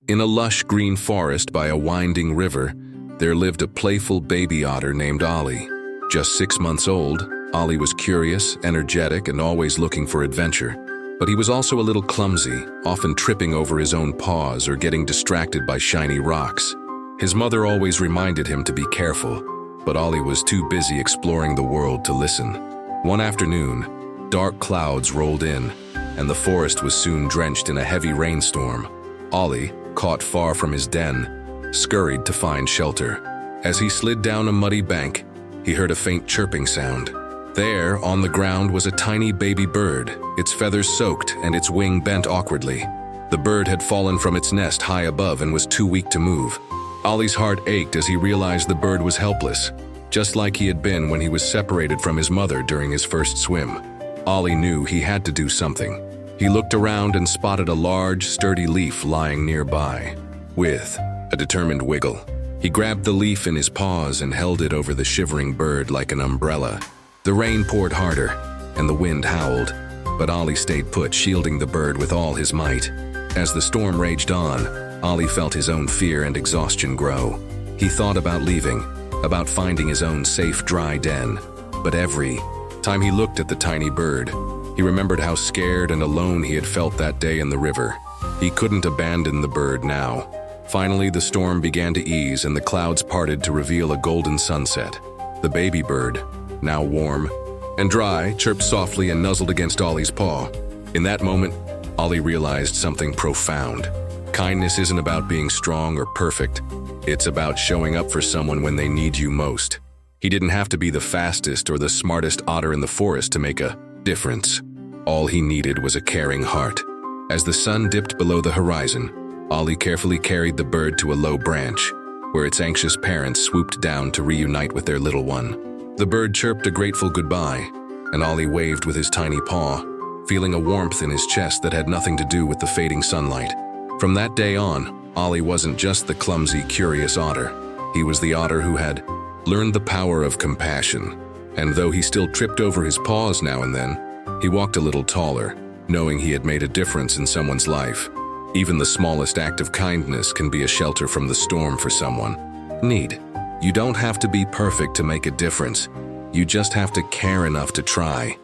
In a lush green forest by a winding river, there lived a playful baby otter named Ollie. Just 6 months old, Ollie was curious, energetic, and always looking for adventure. But he was also a little clumsy, often tripping over his own paws or getting distracted by shiny rocks. His mother always reminded him to be careful, but Ollie was too busy exploring the world to listen. One afternoon, dark clouds rolled in, and the forest was soon drenched in a heavy rainstorm. Ollie, caught far from his den, scurried to find shelter. As he slid down a muddy bank, he heard a faint chirping sound. There, on the ground, was a tiny baby bird, its feathers soaked and its wing bent awkwardly. The bird had fallen from its nest high above and was too weak to move. Ollie's heart ached as he realized the bird was helpless, just like he had been when he was separated from his mother during his first swim. Ollie knew he had to do something. He looked around and spotted a large, sturdy leaf lying nearby. With a determined wiggle, he grabbed the leaf in his paws and held it over the shivering bird like an umbrella. The rain poured harder, and the wind howled, but Ollie stayed put, shielding the bird with all his might. As the storm raged on, Ollie felt his own fear and exhaustion grow. He thought about leaving, about finding his own safe, dry den. But every time he looked at the tiny bird, he remembered how scared and alone he had felt that day in the river. He couldn't abandon the bird now. Finally, the storm began to ease and the clouds parted to reveal a golden sunset. The baby bird, now warm and dry, chirped softly and nuzzled against Ollie's paw. In that moment, Ollie realized something profound. Kindness isn't about being strong or perfect. It's about showing up for someone when they need you most. He didn't have to be the fastest or the smartest otter in the forest to make a difference. All he needed was a caring heart. As the sun dipped below the horizon, Ollie carefully carried the bird to a low branch, where its anxious parents swooped down to reunite with their little one. The bird chirped a grateful goodbye, and Ollie waved with his tiny paw, feeling a warmth in his chest that had nothing to do with the fading sunlight. From that day on, Ollie wasn't just the clumsy, curious otter. He was the otter who had learned the power of compassion. And though he still tripped over his paws now and then, he walked a little taller, knowing he had made a difference in someone's life. Even the smallest act of kindness can be a shelter from the storm for someone in need. You don't have to be perfect to make a difference. You just have to care enough to try.